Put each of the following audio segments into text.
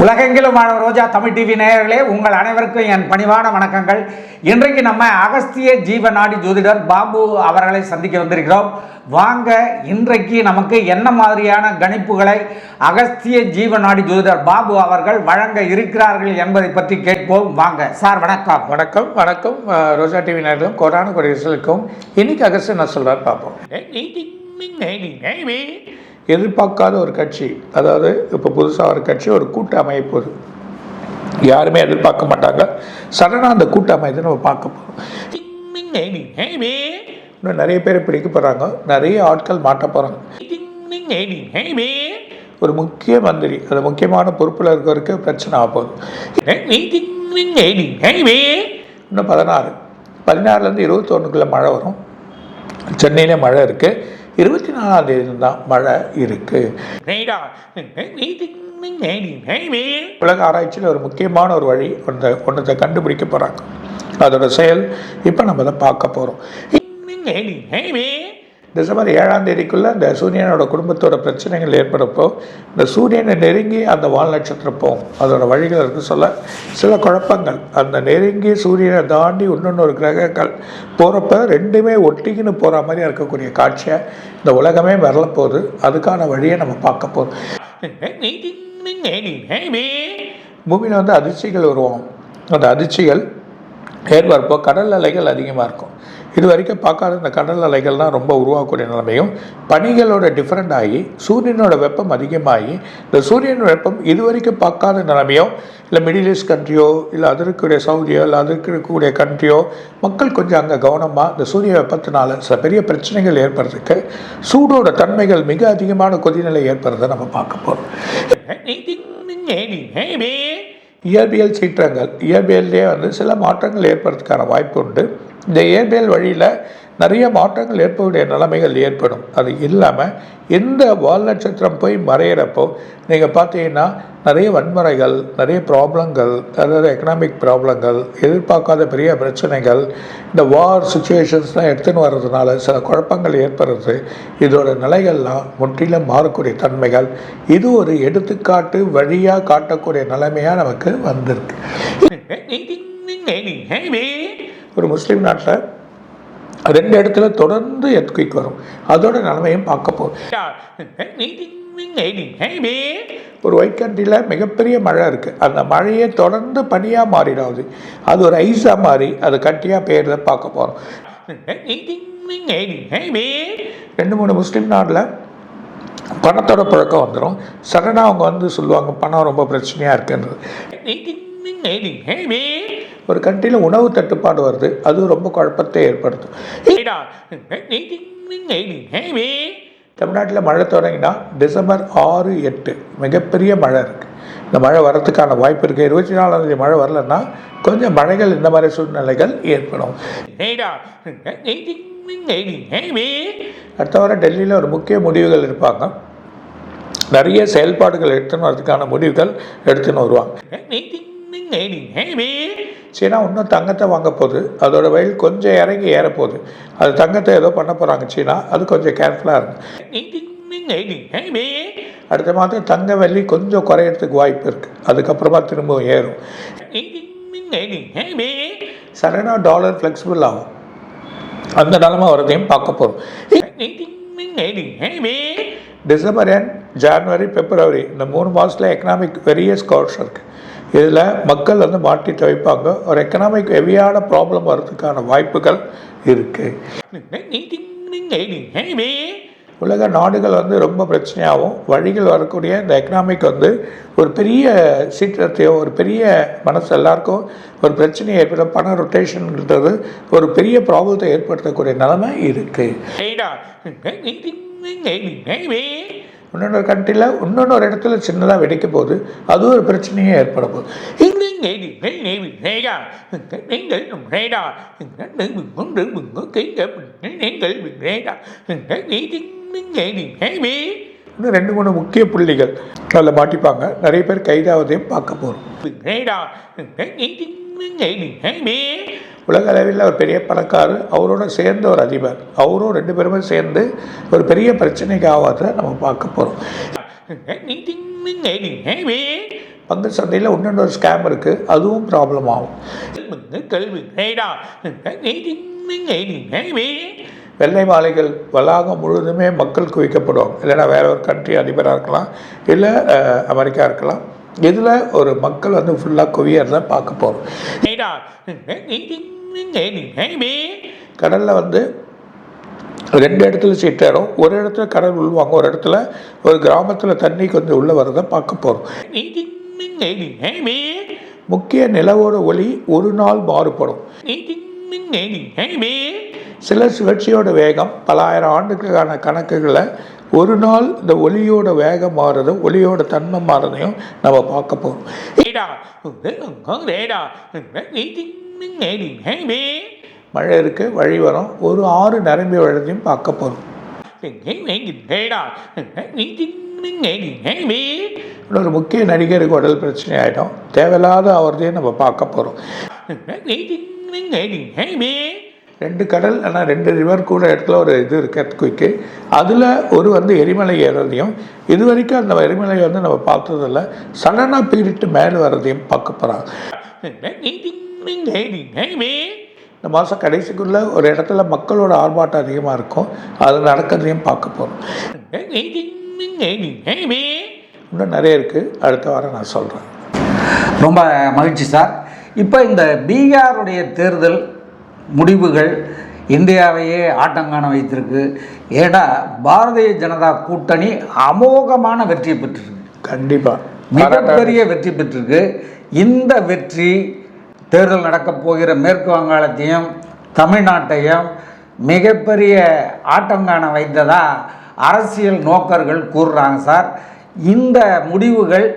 உலகெங்கிலுமான ரோஜா Tamil TV நேயர்களே, உங்கள் அனைவருக்கும் என் பணிவான வணக்கங்கள். இன்றைக்கு நம்ம அகஸ்திய ஜீவநாடி ஜோதிடர் பாபு அவர்களை சந்திக்க வந்திருக்கிறோம். வாங்க, இன்றைக்கு நமக்கு என்ன மாதிரியான கணிப்புகளை அகஸ்திய ஜீவநாடி ஜோதிடர் பாபு அவர்கள் வழங்க இருக்கிறார்கள் என்பதை பற்றி கேட்போம். வாங்க சார். வணக்கம். வணக்கம் வணக்கம் ரோஜா டிவி நேயர்களும் கோடான கொடிகளுக்கும் இன்னைக்கு அகஸ்தியன் நான் சொல்கிறார் பார்ப்போம். எதிர்பார்க்காத ஒரு கட்சி, அதாவது இப்போ புதுசாக ஒரு கட்சி ஒரு கூட்டு அமைப்போது, யாருமே எதிர்பார்க்க மாட்டாங்க. சடனாக அந்த கூட்டு அமைத்து நம்ம பார்க்க போகிறோம். இன்னும் நிறைய பேர் பிடிக்க போகிறாங்க, நிறைய ஆட்கள் மாட்ட போகிறாங்க. ஒரு முக்கிய மந்திரி, அது முக்கியமான பொறுப்பில் இருக்கிறவருக்கு பிரச்சனை ஆக போகுது. இன்னும் 16 21 மழை வரும். சென்னையில் மழை இருக்குது. 24ஆம் தேதி தான் மழை இருக்கு. உலக ஆராய்ச்சியில் ஒரு முக்கியமான ஒரு வழி ஒன்றத்தை கண்டுபிடிக்க போறாங்க. அதோட செயல் இப்போ நம்ம தான் பார்க்க போறோம். டிசம்பர் 7ஆம் தேதிக்குள்ள இந்த சூரியனோட குடும்பத்தோட பிரச்சனைகள் ஏற்படப்போ, இந்த சூரியனை நெருங்கி அந்த வால் நட்சத்திரம் போகும். அதோட வழிகள் இருக்கு சொல்ல சில குழப்பங்கள். அந்த நெருங்கி சூரியனை தாண்டி இன்னொன்று கிரகங்கள் போகிறப்ப ரெண்டுமே ஒட்டிக்கின்னு போகிற மாதிரி இருக்கக்கூடிய காட்சியை இந்த உலகமே வரலப்போகுது. அதுக்கான வழியை நம்ம பார்க்க போகிறோம். பூமியில் அதிர்ச்சிகள் உருவாகும். அந்த அதிர்ச்சிகள் ஏற்படுறப்போ கடல் அலைகள் அதிகமாக இருக்கும். இது வரைக்கும் பார்க்காத இந்த கடல் அலைகள்லாம் ரொம்ப உருவாகக்கூடிய நிலைமையும், பனிகளோட டிஃப்ரெண்ட் ஆகி சூரியனோட வெப்பம் அதிகமாகி இந்த சூரியனோட வெப்பம் இது வரைக்கும் பார்க்காத நிலைமையும், இல்லை மிடில் ஈஸ்ட் கண்ட்ரியோ, இல்லை அது இருக்கக்கூடிய சவுதியோ, இல்லை அது இருக்கக்கூடிய கண்ட்ரியோ மக்கள் கொஞ்சம் அங்கே கவனமாக இந்த சூரிய வெப்பத்தினால சில பெரிய பிரச்சனைகள் ஏற்படுறதுக்கு, சூடோட தன்மைகள் மிக அதிகமான கொதிநிலை ஏற்படுறதை நம்ம பார்க்க போகிறோம். இயற்பியல் சீற்றங்கள், இயற்பியல்லே சில மாற்றங்கள் ஏற்படுறதுக்கான வாய்ப்பு உண்டு. இந்த இயற்பியல் வழியில் நிறைய மாற்றங்கள் ஏற்படக்கூடிய நிலைமைகள் ஏற்படும். அது இல்லாமல் எந்த வால் நட்சத்திரம் போய் மறையிறப்போ நீங்கள் பார்த்தீங்கன்னா நிறைய வன்முறைகள், நிறைய ப்ராப்ளங்கள், அதாவது எக்கனாமிக் ப்ராப்ளங்கள், எதிர்பார்க்காத பெரிய பிரச்சனைகள், இந்த வார் சுச்சுவேஷன்ஸ்லாம் எடுத்துன்னு வர்றதுனால சில குழப்பங்கள் ஏற்படுறது. இதோட நிலைகள்லாம் முற்றிலும் மாறக்கூடிய தன்மைகள். இது ஒரு எடுத்துக்காட்டு வழியாக காட்டக்கூடிய நிலைமையாக நமக்கு வந்திருக்கு. ஒரு முஸ்லீம் நாட்டில் 2 இடத்துல தொடர்ந்து எர்த்குயிக் வரும். அதோட நிலைமையும் பார்க்க போகும். ஒரு ஒயிட் கண்ட்ரியில் மிகப்பெரிய மழை இருக்குது. அந்த மழையே தொடர்ந்து பனியாக மாறிடாது. அது ஒரு ஐஸாக மாறி அது கட்டியாக பெய்யறதை பார்க்க போகிறோம். 2-3 முஸ்லீம் நாட்டில் பணத்தோட பழக்கம் வந்துடும். சடனாக அவங்க சொல்லுவாங்க பணம் ரொம்ப பிரச்சனையாக இருக்குன்றது. ஒரு கண்ட்ரியில் உணவு தட்டுப்பாடு வருது. அது ரொம்ப குழப்பத்தை ஏற்படுத்தும். தமிழ்நாட்டில் மழை தொடங்கினா டிசம்பர் 6, 8 மிகப்பெரிய மழை இருக்குது. இந்த மழை வரத்துக்கான வாய்ப்பு இருக்குது. 24ஆம் தேதி மழை வரலன்னா கொஞ்சம் மழைகள் இந்த மாதிரி சூழ்நிலைகள் ஏற்படும். அடுத்த வாரம் டெல்லியில் ஒரு முக்கிய முடிவுகள் இருப்பாங்க. நிறைய செயல்பாடுகள் எடுத்துன்னு வரதுக்கான முடிவுகள் எடுத்துன்னு வருவாங்க. சீனா இன்னும் தங்கத்தை வாங்க போகுது. அதோட வயல் கொஞ்சம் இறங்கி ஏறப்போகுது. அது தங்கத்தை ஏதோ பண்ண போகிறாங்க சீனா. அது கொஞ்சம் கேர்ஃபுல்லாக இருக்கும். அடுத்த மாதம் தங்க வெள்ளி கொஞ்சம் குறையறதுக்கு வாய்ப்பு இருக்குது. அதுக்கப்புறமா திரும்பவும் ஏறும். சடனாக டாலர் ஃப்ளெக்சிபிள் ஆகும். அந்த நிலைமை வரதையும் பார்க்க போகிறோம். டிசம்பர், ஜனவரி, பிப்ரவரி இந்த 3 மாதத்தில் எக்கனாமிக் பெரிய ஸ்கார்ஸ் இருக்குது. இதில் மக்கள் மாட்டி தவிப்பாங்க. ஒரு எக்கனாமிக் ஹெவியான ப்ராப்ளம் வர்றதுக்கான வாய்ப்புகள் இருக்குது. உலக நாடுகள் ரொம்ப பிரச்சனையாகவும் வழிகள் வரக்கூடிய இந்த எக்கனாமிக் ஒரு பெரிய சீற்றத்தையோ, ஒரு பெரிய மனசு எல்லாருக்கும் ஒரு பிரச்சனையை ஏற்பட பண ரொட்டேஷன்ன்றது ஒரு பெரிய ப்ராப்ளத்தை ஏற்படுத்தக்கூடிய நிலைமை இருக்குது. இன்னொரு கண்ட்ரியில் இன்னொரு இடத்துல சின்னதாக வெடிக்க போகுது. அது ஒரு பிரச்சனையே ஏற்பட போகுது. இன்னும் 2-3 முக்கிய புள்ளிகள் அதில் மாட்டிப்பாங்க. நிறைய பேர் கைதாவதையும் பார்க்க போகிறோம். உலக அளவில் ஒரு பெரிய பணக்காரர், அவரோட சேர்ந்த ஒரு அதிபர், அவரும் 2 பேருமே சேர்ந்து ஒரு பெரிய பிரச்சனைக்கு ஆகாத நம்ம பார்க்க போகிறோம். பங்கு சந்தையில் இன்னொரு ஸ்கேம் இருக்குது, அதுவும் ப்ராப்ளம் ஆகும். வெள்ளை மாளிகள் வளாகம் முழுவதுமே மக்கள் குவிக்கப்படுவாங்க. இல்லைன்னா வேற ஒரு கண்ட்ரி அதிபராக இருக்கலாம், இல்லை அமெரிக்கா இருக்கலாம். இதில் ஒரு மக்கள் வந்து ஃபுல்லாக குவியறத பார்க்க போகிறோம். கடலில் வந்து 2 இடத்துல சீட்டாடும். ஒரு இடத்துல கடல் உள்வாங்க, ஒரு இடத்துல ஒரு கிராமத்தில் தண்ணி கொஞ்சம் உள்ளே வரதை பார்க்க போகிறோம். முக்கிய நிலவோட ஒளி ஒரு நாள் மாறுபடும். சில சுழற்சியோட வேகம் பல ஆயிரம் ஆண்டுக்கான கணக்குகளை ஒரு நாள் இந்த ஒளியோட வேகம் மாறுறதும் ஒளியோட தன்மை மாறுறதையும் நம்ம பார்க்க போகிறோம். மழை இருக்கு, வழி வரும், ஒரு ஆறு நிரம்பி வழதையும் பார்க்க போகிறோம். இன்னொரு முக்கிய நடிகருக்கு உடல் பிரச்சனை ஆகிடும், தேவையில்லாத அவரதையும் நம்ம பார்க்க போகிறோம். 2 கடல் ஆனால் 2 ரிவர் கூட இடத்துல ஒரு இது இருக்குது குயிக்கு. அதில் ஒரு வந்து எரிமலை ஏறதையும், இது வரைக்கும் அந்த எரிமலை வந்து நம்ம பார்த்ததில்ல, சடனாக பீரிட்டு மேலே வர்றதையும் பார்க்க போகிறாங்க. இந்த மாதம் கடைசிக்குள்ளே ஒரு இடத்துல மக்களோட ஆர்ப்பாட்டம் அதிகமாக இருக்கும், அது நடக்கிறதையும் பார்க்க போகிறோம். இன்னும் நிறைய இருக்குது, அடுத்த வாரம் நான் சொல்கிறேன். ரொம்ப மகிழ்ச்சி சார். இப்போ இந்த பீகாருடைய தேர்தல் முடிவுகள் இந்தியாவையே ஆட்டங்காண வைத்திருக்கு. ஏன்னா பாரதிய ஜனதா கூட்டணி அமோகமான வெற்றியை பெற்றிருக்கு, கண்டிப்பாக மிகப்பெரிய வெற்றி பெற்றிருக்கு. இந்த வெற்றி தேர்தல் நடக்கப் போகிற மேற்கு வங்காளத்தையும் தமிழ்நாட்டையும் மிகப்பெரிய ஆட்டங்காண வைத்ததா அரசியல் நோக்கர்கள் கூறுறாங்க சார். இந்த முடிவுகள்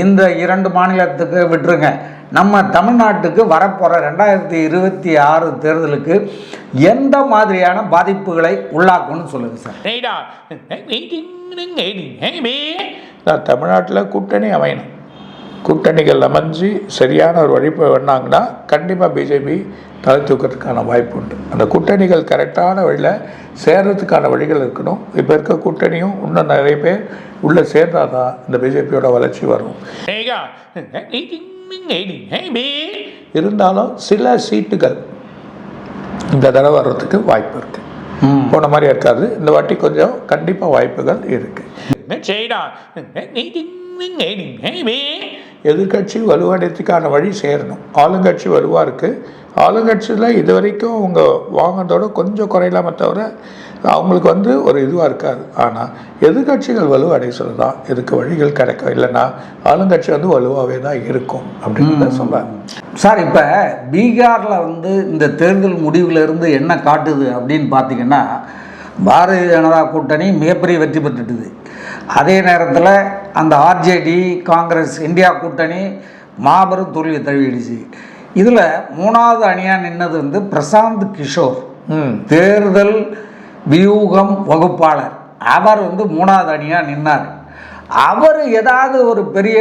இந்த 2 மாநிலத்துக்கு விட்டுருங்க, நம்ம தமிழ்நாட்டுக்கு வரப்போகிற 2026 தேர்தலுக்கு எந்த மாதிரியான பாதிப்புகளை உள்ளாக்கும்னு சொல்லுங்கள் சார். தமிழ்நாட்டில் கூட்டணி அமையணும், கூட்டணிகள் அமைஞ்சு சரியான ஒரு வழிப்பு பண்ணாங்கன்னா கண்டிப்பாக பிஜேபி தலை தூக்கிறதுக்கான வாய்ப்பு உண்டு. அந்த கூட்டணிகள் கரெக்டான வழியில் சேர்றதுக்கான வழிகள் இருக்கணும். இப்போ இருக்க கூட்டணியும் இன்னும் நிறைய பேர் உள்ளே சேர்ந்தாதான் இந்த பிஜேபியோட வளர்ச்சி வரும். இருந்தாலும் சில சீட்டுகள் இந்த தடவை வர்றதுக்கு வாய்ப்பு இருக்குது, போன மாதிரி இருக்காது. இந்த வாட்டி கொஞ்சம் கண்டிப்பாக வாய்ப்புகள் இருக்குது. எதிர்கட்சி வலுவடைறதுக்கான வழி சேரணும். ஆளுங்கட்சி வலுவாக இருக்குது, ஆளுங்கட்சியில் இது வரைக்கும் அவங்க வாங்கினதோட கொஞ்சம் குறையலாமே தவிர அவங்களுக்கு வந்து ஒரு இதுவாக இருக்காது. ஆனால் எதிர்கட்சிகள் வலுவடை சொல்லுதான் இதுக்கு வழிகள் கிடைக்கும், இல்லைன்னா ஆளுங்கட்சி வந்து வலுவாகவே தான் இருக்கும் அப்படின்னு சொல்கிறாங்க சார். இப்போ பீகாரில் வந்து இந்த தேர்தல் முடிவிலிருந்து என்ன காட்டுது அப்படின்னு பார்த்தீங்கன்னா, பாரதிய ஜனதா கூட்டணி மிகப்பெரிய வெற்றி பெற்றுட்டுது. அதே நேரத்தில் அந்த ஆர்ஜேடி காங்கிரஸ் இந்தியா கூட்டணி மாபெரும் தோல்வியை தழுவிடுச்சு. இதில் 3வது அணியாக நின்னது வந்து பிரசாந்த் கிஷோர், தேர்தல் வியூகம் வகுப்பாளர். அவர் வந்து 3வது அணியாக நின்னார். அவர் ஏதாவது ஒரு பெரிய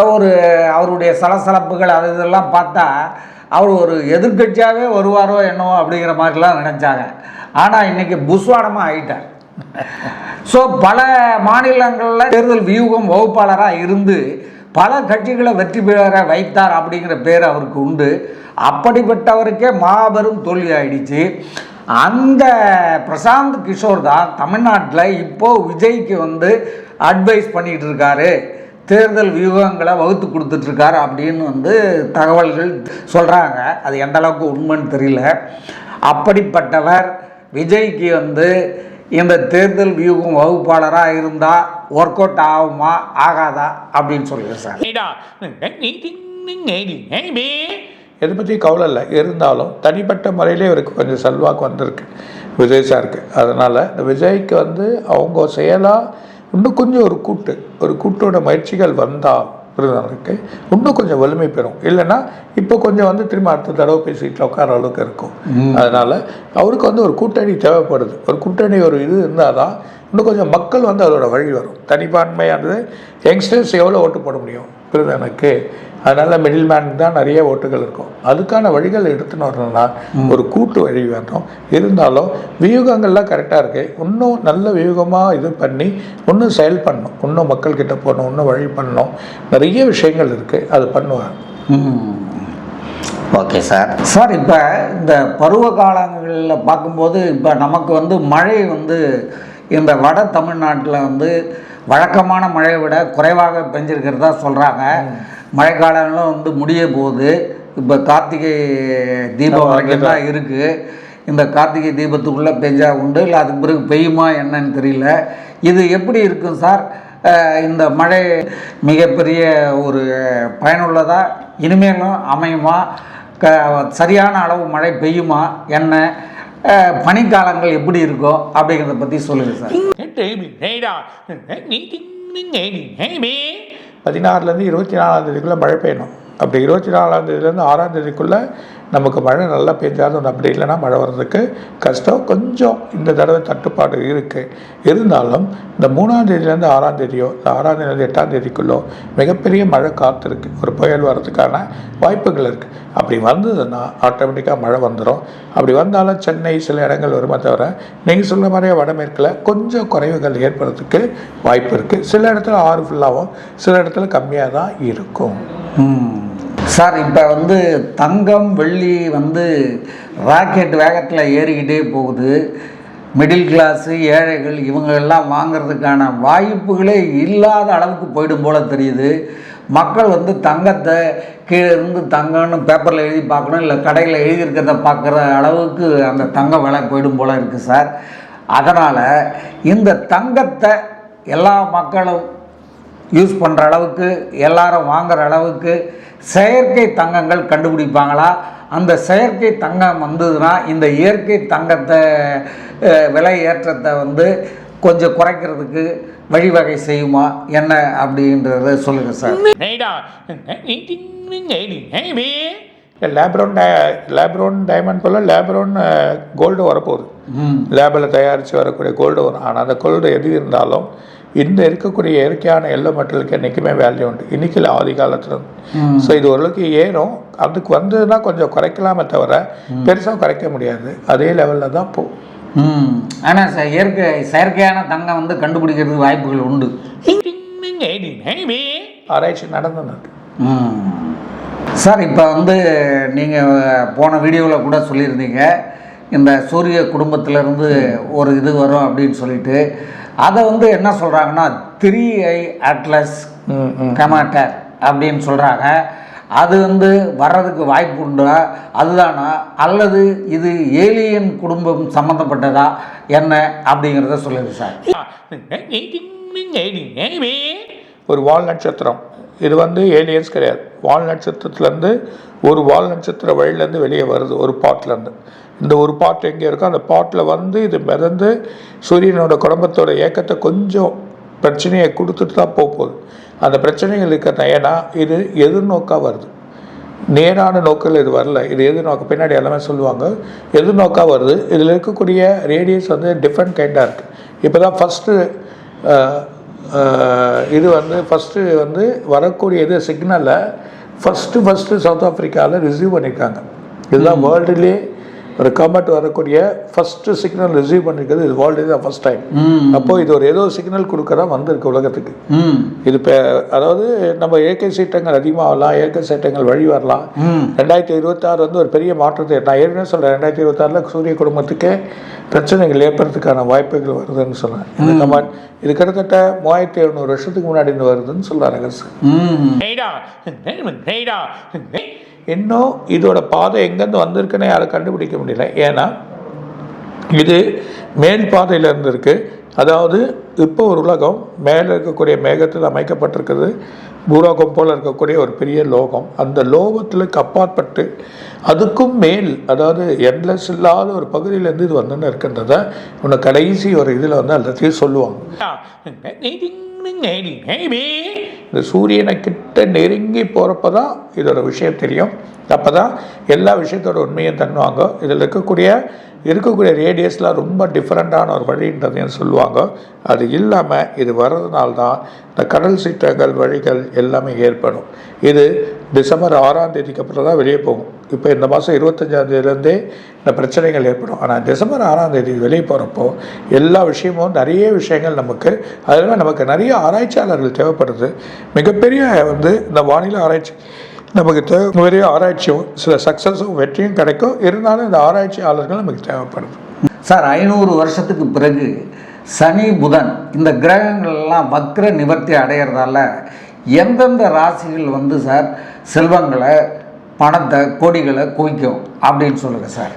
அவருடைய சலசலப்புகள் அது இதெல்லாம் பார்த்தா அவர் ஒரு எதிர்கட்சியாகவே வருவாரோ என்னவோ அப்படிங்கிற மாதிரிலாம் நினச்சாங்க. ஆனால் இன்றைக்கி புஸ்வாடமாக ஆகிட்டார். ஸோ பல மாநிலங்களில் தேர்தல் வியூகம் வகுப்பாளராக இருந்து பல கட்சிகளை வெற்றி பெற வைத்தார் அப்படிங்கிற பேர் அவருக்கு உண்டு. அப்படிப்பட்டவருக்கே மாபெரும் தோல்வி ஆயிடுச்சு. அந்த பிரசாந்த் கிஷோர் தான் தமிழ்நாட்டில் இப்போது விஜய்க்கு வந்து அட்வைஸ் பண்ணிகிட்டு இருக்காரு, தேர்தல் வியூகங்களை வகுத்து கொடுத்துட்ருக்காரு அப்படின்னு வந்து தகவல்கள் சொல்கிறாங்க. அது எந்த அளவுக்கு உண்மைன்னு தெரியல. அப்படிப்பட்டவர் விஜய்க்கு வந்து இந்த தேர்தல் வியூகம் வகுப்பாளராக இருந்தால் ஒர்க் அவுட் ஆகுமா ஆகாதா அப்படின்னு சொல்லுங்கள் சார். இதை பற்றி கவலை இல்லை, இருந்தாலும் தனிப்பட்ட முறையிலே இவருக்கு கொஞ்சம் செல்வாக்கு வந்திருக்கு விஜய் சாருக்கு. அதனால் இந்த விஜய்க்கு வந்து அவங்க செயலாக இன்னும் கொஞ்சம் ஒரு கூட்டோட முயற்சிகள் வந்தால் விருதுநகருக்கு இன்னும் கொஞ்சம் வலிமை பெறும். இல்லைன்னா இப்போ கொஞ்சம் வந்து திரும்ப அடுத்த தடவை பேசிட்டு உட்கார அளவுக்கு இருக்கும். அதனால் அவருக்கு வந்து ஒரு கூட்டணி தேவைப்படுது. ஒரு கூட்டணி ஒரு இது இருந்தால் தான் இன்னும் கொஞ்சம் மக்கள் வந்து அதோட வழி வரும். தனிப்பான்மையானது யங்ஸ்டர்ஸ் எவ்வளோ ஓட்டு போட முடியும்? பிரதனுக்கு. அதனால் மிடில் மேனுக்கு தான் நிறைய ஓட்டுகள் இருக்கும். அதுக்கான வழிகள் எடுத்துன்னு வரணும்னா ஒரு கூட்டு வழி வேணும். இருந்தாலும் வியூகங்கள்லாம் கரெக்டாக இருக்குது. இன்னும் நல்ல வியூகமாக இது பண்ணி இன்னும் செயல் பண்ணணும், இன்னும் மக்கள்கிட்ட போகணும், இன்னும் வழி பண்ணணும். நிறைய விஷயங்கள் இருக்குது, அது பண்ணுவாங்க. Okay sir. சார், இப்போ இந்த பருவ காலங்களில் பார்க்கும்போது இப்போ நமக்கு வந்து மழை வந்து இந்த வட தமிழ்நாட்டில் வந்து வழக்கமான மழையை விட குறைவாக பெஞ்சிருக்கிறதா சொல்கிறாங்க. மழைக்காலங்களும் வந்து முடிய போகுது. இப்போ கார்த்திகை தீபம் வரைக்கும் தான் இருக்குது. இந்த கார்த்திகை தீபத்துக்குள்ளே பெஞ்சா உண்டு, இல்லை அதுக்கு பிறகு பெய்யுமா என்னன்னு தெரியல. இது எப்படி இருக்கும் சார்? இந்த மழை மிகப்பெரிய ஒரு பயனுள்ளதாக இனிமேலும் அமையுமா? சரியான அளவு மழை பெய்யுமா என்ன? பனிக்காலங்கள் எப்படி இருக்கும் அப்படிங்கிறத பற்றி சொல்லுங்கள் சார். 16லேருந்து 24ஆம் தேதிக்குள்ளே மழை பெய்யணும். அப்படி 24ஆம் தேதியிலேருந்து 6ஆம் தேதிக்குள்ளே நமக்கு மழை நல்லா பெஞ்சாலும், அப்படி இல்லைன்னா மழை வர்றதுக்கு கஷ்டம். கொஞ்சம் இந்த தடவை தட்டுப்பாடு இருக்குது. இருந்தாலும் இந்த 3ஆம் தேதியிலேருந்து 6ஆம் தேதியோ, இல்லை 6ஆம் தேதியிலேருந்து 8ஆம் தேதிக்குள்ளோ மிகப்பெரிய மழை காத்திருக்கு. ஒரு புயல் வர்றதுக்கான வாய்ப்புகள் இருக்குது. அப்படி வந்ததுன்னா ஆட்டோமேட்டிக்காக மழை வந்துடும். அப்படி வந்தாலும் சென்னை சில இடங்கள் வருமே தவிர, நீங்கள் சொல்ல மாதிரியே வடமேற்கில் கொஞ்சம் குறைவுகள் ஏற்படுறதுக்கு வாய்ப்பு இருக்குது. சில இடத்துல ஆறு ஃபுல்லாகவும், சில இடத்துல கம்மியாக தான் இருக்கும். சார், இப்போ வந்து தங்கம் வெள்ளி வந்து ராக்கெட் வேகத்தில் ஏறிக்கிட்டே போகுது. மிடில் கிளாஸு, ஏழைகள் இவங்களெல்லாம் வாங்கிறதுக்கான வாய்ப்புகளே இல்லாத அளவுக்கு போயிடும் போல் தெரியுது. மக்கள் வந்து தங்கத்தை கீழே இருந்து தங்கம்னு பேப்பரில் எழுதி பார்க்கணும், இல்லை கடையில் எழுதியிருக்கிறத பார்க்குற அளவுக்கு அந்த தங்க விலை போயிடும் போல் இருக்குது சார். அதனால் இந்த தங்கத்தை எல்லா மக்களும் யூஸ் பண்ணுற அளவுக்கு, எல்லாரும் வாங்குகிற அளவுக்கு செயற்கை தங்கங்கள் கண்டுபிடிப்பாங்களா? அந்த செயற்கை தங்கம் வந்ததுன்னா இந்த இயற்கை தங்கத்தை விலை ஏற்றத்தை வந்து கொஞ்சம் குறைக்கிறதுக்கு வழிவகை செய்யுமா என்ன அப்படின்றத சொல்லுங்கள் சார். லேப்ரோன் டைமண்ட் போல் லேப்ரோன் கோல்டு வரப்போகுது. லேபில் தயாரித்து வரக்கூடிய கோல்டு வரும். ஆனால் அந்த கோல்டு எது இருந்தாலும் இந்த இருக்கக்கூடிய இயற்கையான எல்லோ மெட்டலுக்கு என்றைக்குமே வேல்யூ உண்டு. இன்றைக்கில் ஆதி காலத்தில். ஸோ இது ஓரளவுக்கு ஏறும். அதுக்கு வந்ததுன்னா கொஞ்சம் குறைக்கலாமே தவிர பெருசாக குறைக்க முடியாது. அதே லெவலில் தான் போகும். ஆனால் செயற்கையான தங்கம் வந்து கண்டுபிடிக்கிறதுக்கு வாய்ப்புகள் உண்டு. ஆராய்ச்சி நடந்துருக்கு சார். இப்போ வந்து நீங்கள் போன வீடியோவில் கூட சொல்லியிருந்தீங்க, இந்த சூரிய குடும்பத்திலேருந்து ஒரு இது வரும் அப்படின்னு சொல்லிட்டு. அதை வந்து என்ன சொல்கிறாங்கன்னா 3i அட்லஸ் கமாட்டர் அப்படின்னு சொல்கிறாங்க. அது வந்து வர்றதுக்கு வாய்ப்பு உண்டா? அதுதானா, அல்லது இது ஏலியன் குடும்பம் சம்மந்தப்பட்டதா என்ன அப்படிங்கிறத சொல்லுங்கள் சார். ஒரு வால் நட்சத்திரம் இது வந்து ஏலியன்ஸ் கிடையாது. வால் நட்சத்திரத்துலேருந்து ஒரு வால் நட்சத்திர வழியிலேருந்து வெளியே வருது ஒரு பாட்லேருந்து. இந்த ஒரு பாட் எங்கே இருக்கோ அந்த பாட்டில் வந்து இது மிதந்து சூரியனோட குடும்பத்தோட இயக்கத்தை கொஞ்சம் பிரச்சனையை கொடுத்துட்டு தான் போகுது. அந்த பிரச்சனைகள் இருக்கிறது ஏன்னா இது எதிர்நோக்காக வருது. நேரான நோக்கில் இது வரல. இது எதிர்நோக்க பின்னாடி எல்லாமே சொல்லுவாங்க எதிர்நோக்காக வருது. இதில் இருக்கக்கூடிய ரேடியஸ் வந்து டிஃப்ரெண்ட் கைண்டாக இருக்குது. இப்போ தான் ஃபஸ்ட்டு இது வந்து ஃபஸ்ட்டு வந்து வரக்கூடிய இது சிக்னலை ஃபஸ்ட்டு சவுத் ஆஃப்ரிக்காவில் ரிசீவ் பண்ணியிருக்காங்க. இதுதான் வேர்ல்டுலேயே ஒரு காமெட் வரக்கூடிய ஃபஸ்ட்டு சிக்னல் ரிசீவ் பண்ணியிருக்கிறது இது வேர்ல்டு தான் ஃபஸ்ட் டைம். அப்போது இது ஒரு ஏதோ சிக்னல் கொடுக்கறதா வந்திருக்கு உலகத்துக்கு. இது இப்போ அதாவது நம்ம இயற்கை சீற்றங்கள் அதிகமாகலாம், இயற்கை சீற்றங்கள் வழி வரலாம். 2026 வந்து ஒரு பெரிய மாற்றத்தை நான் ஏற்கனவே சொல்கிறேன். 2026 சூரிய குடும்பத்துக்கு பிரச்சனைகள் ஏற்படுறதுக்கான வாய்ப்புகள் வருதுன்னு சொன்னேன். இந்த கமாட் இது கிட்டத்தட்ட 3700 வருஷத்துக்கு முன்னாடி இருந்து வருதுன்னு சொல்கிறாங்க. இன்னும் இதோட பாதை எங்கேருந்து வந்திருக்குன்னு யாரும் கண்டுபிடிக்க முடியல. ஏன்னா இது மேல் பாதையில் இருந்திருக்கு. அதாவது இப்போ ஒரு உலகம் மேலே இருக்கக்கூடிய மேகத்தில் அமைக்கப்பட்டிருக்குது. பூலோகம் போல் இருக்கக்கூடிய ஒரு பெரிய லோகம். அந்த லோகத்துக்கு அப்பாற்பட்டு அதுக்கும் மேல், அதாவது எண்ட்லெஸ் இல்லாத ஒரு பகுதியிலேருந்து இது வந்துன்னு இருக்கின்றத உன்னை கடைசி ஒரு இதில் வந்து எல்லாத்தையும் சொல்லுவாங்க. இந்த சூரியனை கிட்ட நெருங்கி போகிறப்ப தான் இதோட விஷயம் தெரியும். அப்போ தான் எல்லா விஷயத்தோட உண்மையும் தண்ணுவாங்க. இதில் இருக்கக்கூடிய இருக்கக்கூடிய ரேடியஸ்லாம் ரொம்ப டிஃப்ரெண்ட்டான ஒரு வழின்றதையும் சொல்லுவாங்க. அது இல்லாமல் இது வர்றதுனால தான் இந்த கடல் சீற்றங்கள் வழிகள் எல்லாமே ஏற்படும். இது டிசம்பர் 6ஆம் தேதிக்கு அப்புறம் தான் வெளியே போகும். இப்போ இந்த மாதம் 25ஆம் தேதியிலேருந்தே இந்த பிரச்சனைகள் ஏற்படும். ஆனால் டிசம்பர் 6ஆம் தேதி வெளியே போகிறப்போ எல்லா விஷயமும் நிறைய விஷயங்கள் நமக்கு அதில் நமக்கு நிறைய ஆராய்ச்சியாளர்கள் தேவைப்படுது. மிகப்பெரிய இந்த வானிலை ஆராய்ச்சி நமக்கு பெரிய ஆராய்ச்சியும் சில சக்ஸஸும் வெற்றியும் கிடைக்கும். இருந்தாலும் இந்த ஆராய்ச்சியாளர்கள் நமக்கு தேவைப்படுது. சார் 500 வருஷத்துக்கு பிறகு சனி புதன் இந்த கிரகங்கள்லாம் வக்ர நிவர்த்தி அடைகிறதால எந்தெந்த ராசிகள் சார் செல்வங்களை பணத்தை கோடிகளை குவிக்கும் அப்படின்னு சொல்லுங்க சார்.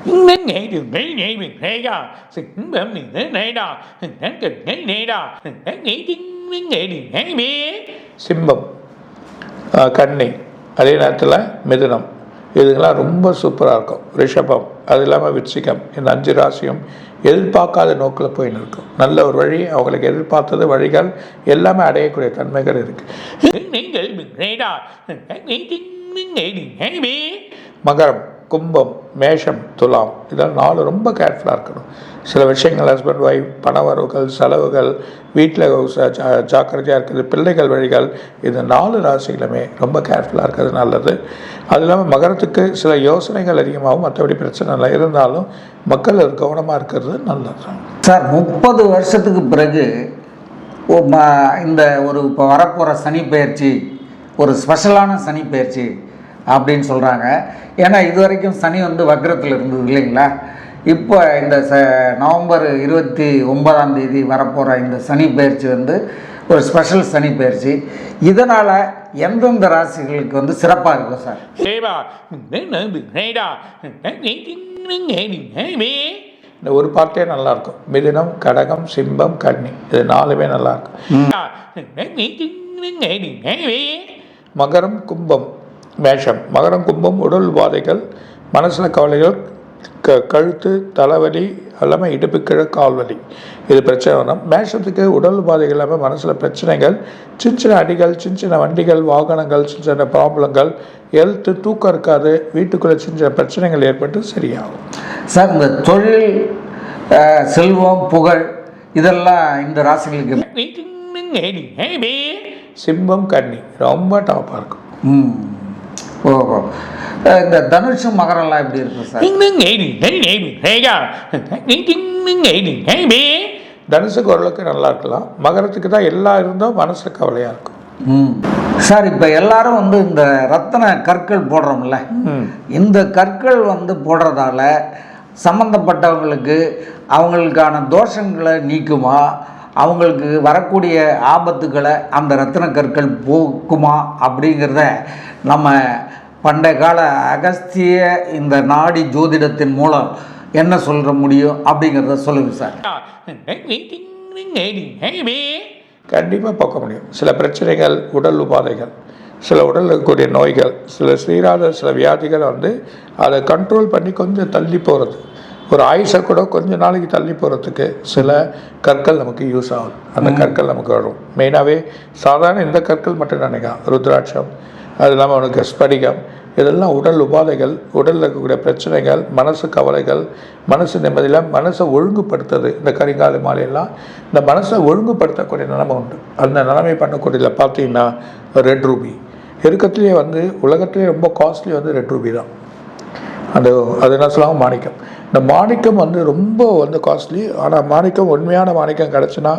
சிம்பம், கன்னி, அதே நேரத்தில் மிதுனம், இதுங்கெல்லாம் ரொம்ப சூப்பராக இருக்கும். ரிஷபம், அது இல்லாமல் விருச்சிகம், இந்த 5 ராசியும் எதிர்பார்க்காத நோக்கில் போயின்னு இருக்கும். நல்ல ஒரு வழி, அவங்களுக்கு எதிர்பார்த்தது வழிகள் எல்லாமே அடையக்கூடிய தன்மைகள் இருக்குது. மகரம், கும்பம், மேஷம், துலாம், இதெல்லாம் 4 ரொம்ப கேர்ஃபுல்லாக இருக்கணும். சில விஷயங்கள் ஹஸ்பண்ட் ஒய்ஃப், பண வரவுகள், செலவுகள், வீட்டில் ஜாக்கிரதையாக இருக்குது, பிள்ளைகள் வழிகள், இது 4 ராசிகளுமே ரொம்ப கேர்ஃபுல்லாக இருக்கிறது நல்லது. அது இல்லாமல் மகரத்துக்கு சில யோசனைகள் அதிகமாகவும் மற்றபடி பிரச்சனை இல்லை. இருந்தாலும் மக்கள் கவனமாக இருக்கிறது நல்லது. சார் 30 வருஷத்துக்கு பிறகு இந்த இப்போ வரப்போகிற சனி பயிற்சி ஒரு ஸ்பெஷலான சனி பயிற்சி அப்படின்னு சொல்கிறாங்க. ஏன்னா இது வரைக்கும் சனி வக்ரத்தில் இருந்தது இல்லைங்களா. இப்போ இந்த நவம்பர் 29ஆம் தேதி வரப்போகிற இந்த சனி பயிற்சி ஒரு ஸ்பெஷல் சனி பயிற்சி. இதனால் எந்தெந்த ராசிகளுக்கு சிறப்பாக இருக்கும் சார்? இந்த ஒரு பார்ட்டே நல்லாயிருக்கும். மிதுனம், கடகம், சிம்பம், கன்னி, இது 4மே நல்லாயிருக்கும். மகரம், கும்பம், மேஷம். மகரம், கும்பம் உடல் உபாதைகள், மனசில் கவலைகள், கழுத்து, தலைவலி, எல்லாமே இடுப்பு கீழே கால்வலி, இது பிரச்சனை வரும். மேஷத்துக்கு உடல் உபாதைகள் இல்லாமல் மனசில் பிரச்சனைகள், சின்ன சின்ன அடிகள், சின்ன சின்ன வண்டிகள், வாகனங்கள், சின்ன சின்ன ப்ராப்ளங்கள், ஹெல்த்து, தூக்கம் இருக்காது, வீட்டுக்குள்ளே சின்ன சின்ன பிரச்சனைகள் ஏற்பட்டு சரியாகும். சார் இந்த தொழில், செல்வம், புகழ் இதெல்லாம் இந்த ராசிகளுக்கு சிம்பம், கன்னி ரொம்ப டாப்பாக இருக்கும். ஓஹோ. இந்த தனுஷு மகரெல்லாம் எப்படி இருக்கும் சார்? தனுஷுக்கு ஓரளவுக்கு நல்லா இருக்கலாம். மகரத்துக்கு தான் எல்லாம் இருந்தோம் மனசு கவலையாக இருக்கும். சார் இப்போ எல்லாரும் இந்த ரத்தன கற்கள் போடுறோம்ல, இந்த கற்கள் போடுறதால சம்மந்தப்பட்டவங்களுக்கு அவங்களுக்கான தோஷங்களை நீக்குமா, அவங்களுக்கு வரக்கூடிய ஆபத்துக்களை அந்த ரத்தின கற்கள் போக்குமா அப்படிங்கிறத நம்ம பண்டைய கால அகஸ்திய இந்த நாடி ஜோதிடத்தின் மூலம் என்ன சொல்ல முடியும் அப்படிங்கிறத சொல்லுங்க சார். கண்டிப்பாக பார்க்க முடியும். சில பிரச்சனைகள், உடல் உபாதைகள், சில உடலில் இருக்கக்கூடிய நோய்கள், சில சீராத சில வியாதிகள் அதை கண்ட்ரோல் பண்ணி கொஞ்சம் தள்ளி போகிறது, ஒரு ஆயுஷை கூட கொஞ்சம் நாளைக்கு தள்ளி போகிறதுக்கு சில கற்கள் நமக்கு யூஸ் ஆகும். அந்த கற்கள் நமக்கு வரும். மெயினாகவே சாதாரண இந்த கற்கள் மட்டும் நினைக்கலாம். ருத்ராட்சம், அது இல்லாமல் அவனுக்கு ஸ்படிகம், இதெல்லாம் உடல் உபாதைகள், உடலில் இருக்கக்கூடிய பிரச்சனைகள், மனசு கவலைகள், மனசு நிம்மதியில் மனசை ஒழுங்குபடுத்துறது. இந்த கரிங்காலி மாலையெல்லாம் இந்த மனசை ஒழுங்குபடுத்தக்கூடிய நிலைமை உண்டு. அந்த நிலைமை பண்ணக்கூடியதில் பார்த்தீங்கன்னா ரெட் ரூபி இருக்கத்துலேயே உலகத்துலேயே ரொம்ப காஸ்ட்லி ரெட் ரூபி தான். அது என்ன சொல்லுவாங்க, மாணிக்கம். இந்த மாணிக்கம் ரொம்ப காஸ்ட்லி. ஆனால் மாணிக்கம், உண்மையான மாணிக்கம் கிடச்சுன்னா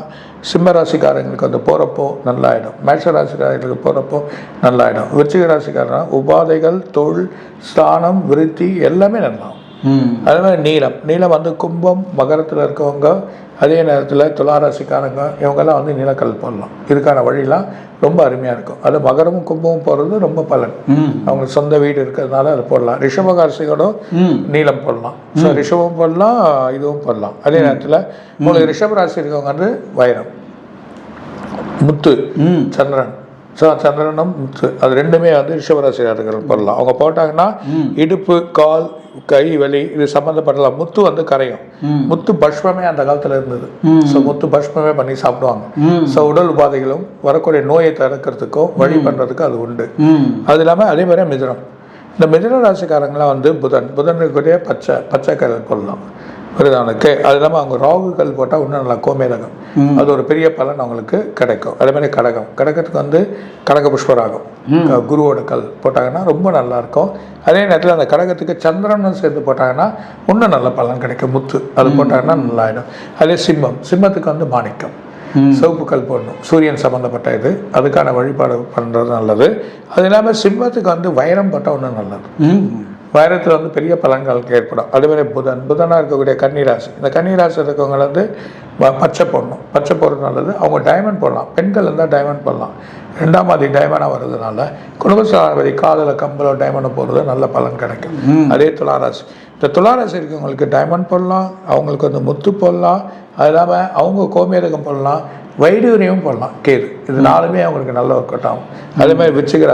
சிம்ம ராசிக்காரங்களுக்கு போகிறப்போ நல்லாயிடும். மேஷ ராசிக்காரங்களுக்கு போகிறப்போ நல்லாயிடும். விருச்சிக ராசிக்காரனா உபாதைகள், தொழில், ஸ்தானம், விருத்தி எல்லாமே நல்லாகும். அதே மாதிரி நீலம் கும்பம், மகரத்தில் இருக்கவங்க, அதே நேரத்தில் துளாராசிக்காரங்க, இவங்கெல்லாம் நீலக்கல் போடலாம். இதுக்கான வழியெலாம் ரொம்ப அருமையாக இருக்கும். அது மகரமும் கும்பமும் போடுறது ரொம்ப பலன். அவங்க சொந்த வீடு இருக்கிறதுனால அது போடலாம். ரிஷபராசியோட நீலம் போடலாம். ஸோ ரிஷபம் போடலாம், இதுவும் போடலாம். அதே நேரத்தில் உங்களுக்கு ரிஷபராசி இருக்கவங்க வைரம், முத்து, சந்திரன். ஸோ சந்திரனும் முத்து, அது ரெண்டுமே ரிஷபராசிக்காரர்கள் போடலாம். அவங்க போட்டாங்கன்னா இடுப்பு, கால், கை வலி இது சம்மந்தப்படலாம். முத்து கரையும். முத்து பஷ்பமே அந்த காலத்தில் இருந்தது. ஸோ முத்து பஷ்பமே பண்ணி சாப்பிடுவாங்க. ஸோ உடல் உபாதைகளும் வரக்கூடிய நோயை தடுக்கிறதுக்கும் வழி பண்ணுறதுக்கும் அது உண்டு. அது இல்லாமல் அதே மாதிரி மிதுனம். இந்த மிதுன ராசிக்காரங்களாம் புதன் இருக்கக்கூடிய பச்சை கலர் போடலாம். புரியுதானுக்கு. அது இல்லாமல் அவங்க ராகு கல் போட்டால் இன்னும் நல்லா கோமேதகம், அது ஒரு பெரிய பலன் அவங்களுக்கு கிடைக்கும். அதே மாதிரி கடகத்துக்கு வந்து கடக புஷ்பராகம் குருவோட கல் போட்டாங்கன்னா ரொம்ப நல்லாயிருக்கும். அதே நேரத்தில் அந்த கடகத்துக்கு சந்திரனும் சேர்த்து போட்டாங்கன்னா இன்னும் நல்ல பலன் கிடைக்கும். முத்து அது போட்டாங்கன்னா நல்லாயிடும். அதே சிம்மத்துக்கு வந்து மாணிக்கம் சிவப்பு கல் போடணும், சூரியன் சம்மந்தப்பட்ட இது, அதுக்கான வழிபாடு பண்ணுறது நல்லது. அது இல்லாமல் சிம்மத்துக்கு வந்து வைரம் போட்டால் இன்னும் நல்லது. வைரத்தில் வந்து பெரிய பலன்களுக்கு ஏற்படும். அதேமாதிரி புதனாக இருக்கக்கூடிய கன்னிராசி, இந்த கன்னிராசி இருக்கவங்க வந்து பச்சை போடணும், பச்சை போடுறது நல்லது. அவங்க டைமண்ட் போடலாம், பெண்கள் இருந்தால் டைமண்ட் போடலாம். 2ஆம் ஆதி டைமண்டாக வர்றதுனால குடும்பஸ்தானாதிபதி காதல கம்பலோ டைமண்ட் போடுறது நல்ல பலன் கிடைக்கும். அதே துளாராசி, இந்த துளாராசி இருக்கவங்களுக்கு டைமண்ட் போடலாம், அவங்களுக்கு வந்து முத்து போடலாம், அது இல்லாமல் அவங்க கோமேதகம் போடலாம், வைடூரியம் போடலாம், கேது, இது 4மே அவங்களுக்கு நல்ல ஒர்க் அவுட் ஆகும். அதேமாதிரி விருச்சிக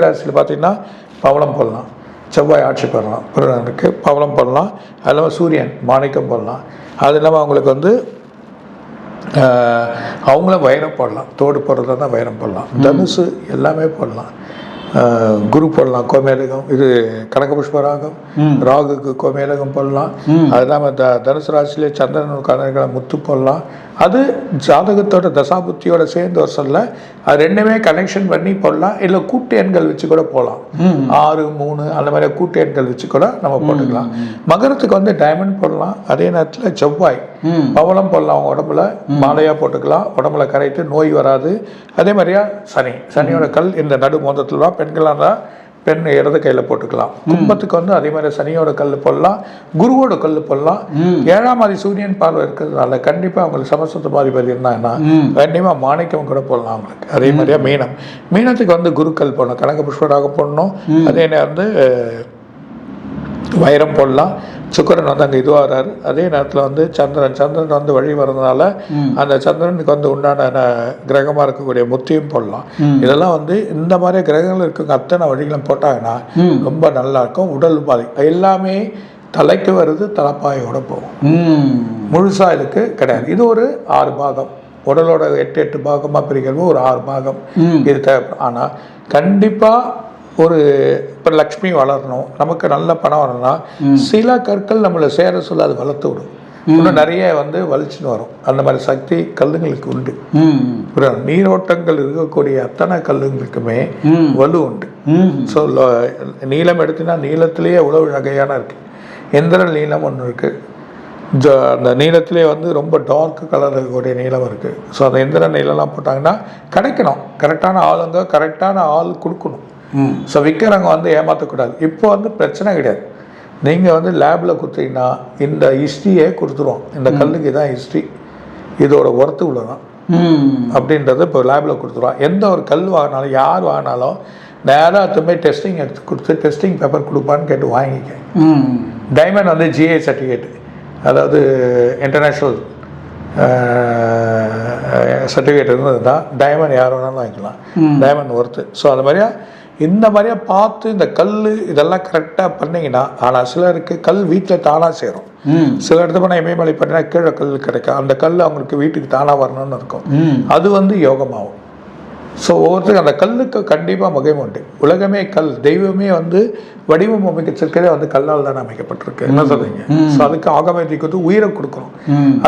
ராசியில் பார்த்திங்கன்னா பவளம் போடலாம், செவ்வாய் ஆட்சி பெறலாம், பிறருக்கு பவளம் போடலாம். அது இல்லாமல் சூரியன் மாணிக்கம் போடலாம். அது இல்லாமல் அவங்களுக்கு வந்து அவங்களும் வைரம் போடலாம், தோடு போடுறதா தான் வைரம் போடலாம். தனுசு எல்லாமே போடலாம், குரு போடலாம், கோமேதகம், இது கடக புஷ்பராகம், ராகுக்கு கோமேதகம் போடலாம். அது இல்லாமல் தனுசு ராசியிலே சந்திரனுக்கான முத்து போடலாம். அது ஜாதகத்தோட தசாபுத்தியோட சேர்ந்து வர சொல்ல அது 2மே கனெக்ஷன் பண்ணி போடலாம். இல்லை கூட்டு எண்கள் வச்சு கூட போகலாம், 6, 3 அந்த மாதிரி கூட்டு எண்கள் வச்சு கூட நம்ம போட்டுக்கலாம். மகரத்துக்கு வந்து டைமண்ட் போடலாம். அதே நேரத்தில் செவ்வாய் பவளம் போடலாம், அவங்க உடம்புல மாலையாக போட்டுக்கலாம், உடம்புல கரைத்து நோய் வராது. அதே மாதிரியா சனியோட கல் இந்த நடு மோதத்தில் தான், பெண்களாக இருந்தால் பெண் இடது கையில் போட்டுக்கலாம். கும்பத்துக்கு வந்து அதே மாதிரி சனியோட கல் போடலாம், குருவோட கல் போடலாம். 7ஆம் ஆதி சூரியன் பார்வை இருக்கிறதுனால கண்டிப்பாக அவங்களுக்கு சமஸ்தமாதிபதி இருந்தாங்கன்னா கண்டிப்பாக மாணிக்கம் கூட போடலாம் அவங்களுக்கு. அதே மாதிரியா மீனத்துக்கு வந்து குருக்கல் போடணும், கனக புஷ்பராக போடணும். அதே நேரம் வந்து வைரம் போடலாம். சுக்கரன் வந்து அங்கே இதுவாகிறாரு. அதே நேரத்தில் வந்து சந்திரன் வந்து வழி வர்றதுனால அந்த சந்திரனுக்கு வந்து உண்டான கிரகமாக இருக்கக்கூடிய முத்தியும் போடலாம். இதெல்லாம் வந்து இந்த மாதிரி கிரகங்கள் இருக்க அத்தனை வழிகளும் போட்டாங்கன்னா ரொம்ப நல்லா இருக்கும். உடல் உபாதை எல்லாமே தலைக்கு வருது, தலைப்பாயோட போகும், முழுசாக இதுக்கு கிடையாது. இது ஒரு 6 பாகம், உடலோட 8 பாகமாக பிரிக்கிறது ஒரு 6 பாகம் இது தேவைப்படும். ஆனால் கண்டிப்பாக ஒரு இப்போ லக்ஷ்மி வளரணும், நமக்கு நல்ல பணம் வரணும்னா சில கற்கள் நம்மளை சேர சொல்ல அது வளர்த்து விடும். இன்னும் நிறைய வந்து வலிச்சுன்னு வரும். அந்த மாதிரி சக்தி கல்லுங்களுக்கு உண்டு. நீரோட்டங்கள் இருக்கக்கூடிய அத்தனை கல்லுங்களுக்குமே வலு உண்டு. ஸோ நீளம் எடுத்தினா நீளத்திலேயே எவ்வளவு வகையான இருக்குது. எந்திர நீளம் ஒன்று இருக்குது, அந்த நீளத்திலே வந்து ரொம்ப டார்க் கலர் இருக்கக்கூடிய நீளம் இருக்குது. ஸோ அந்த எந்திர நீளம்லாம் போட்டாங்கன்னா கிடைக்கணும், கரெக்டான ஆளுங்க கரெக்டான ஆள் கொடுக்கணும். ஸோ விற்கிறவங்க வந்து ஏமாற்றக்கூடாது. இப்போ வந்து பிரச்சனை கிடையாது. நீங்கள் வந்து லேபில் கொடுத்தீங்கன்னா இந்த ஹிஸ்ட்ரியே கொடுத்துருவோம், இந்த கல்லுக்கு இதான் ஹிஸ்ட்ரி, இதோட ஒர்த்து இவ்வளோதான் அப்படின்றது இப்போ லேபில் கொடுத்துருவோம். எந்த ஒரு கல் வாங்கினாலும் யார் வாங்கினாலும் நேராக திரும்ப டெஸ்டிங் எடுத்து கொடுத்து டெஸ்டிங் பேப்பர் கொடுப்பான்னு கேட்டு வாங்கிக்க. டைமண்ட் வந்து ஜிஐ சர்டிஃபிகேட், அதாவது இன்டர்நேஷ்னல் சர்டிஃபிகேட் இருந்தது தான் டைமண்ட் யார் வேணாலும் வாங்கிக்கலாம், டைமண்ட் ஒர்த்து. ஸோ அது மாதிரியா இந்த மாதிரியா பார்த்து இந்த கல் இதெல்லாம் கரெக்டாக பண்ணிங்கன்னா. ஆனால் சிலருக்கு கல் வீட்டில் தானாக சேரும். சில இடத்துல போனால் இமயமலை பண்ணினா கீழே கல் கிடைக்கும், அந்த கல் அவங்களுக்கு வீட்டுக்கு தானாக வரணும்னு இருக்கும். அது வந்து யோகமாகும். ஸோ ஒவ்வொருத்தருக்கும் அந்த கல்லுக்கு கண்டிப்பாக மகிமை உண்டு. உலகமே கல், தெய்வமே வந்து வடிவம் அமைக்கிறதுக்கே வந்து கல்லால் தான் அமைக்கப்பட்டிருக்கு. என்ன சொல்றீங்க? ஸோ அதுக்கு ஆகமேதிக்கு வந்து உயிரை கொடுக்கணும்.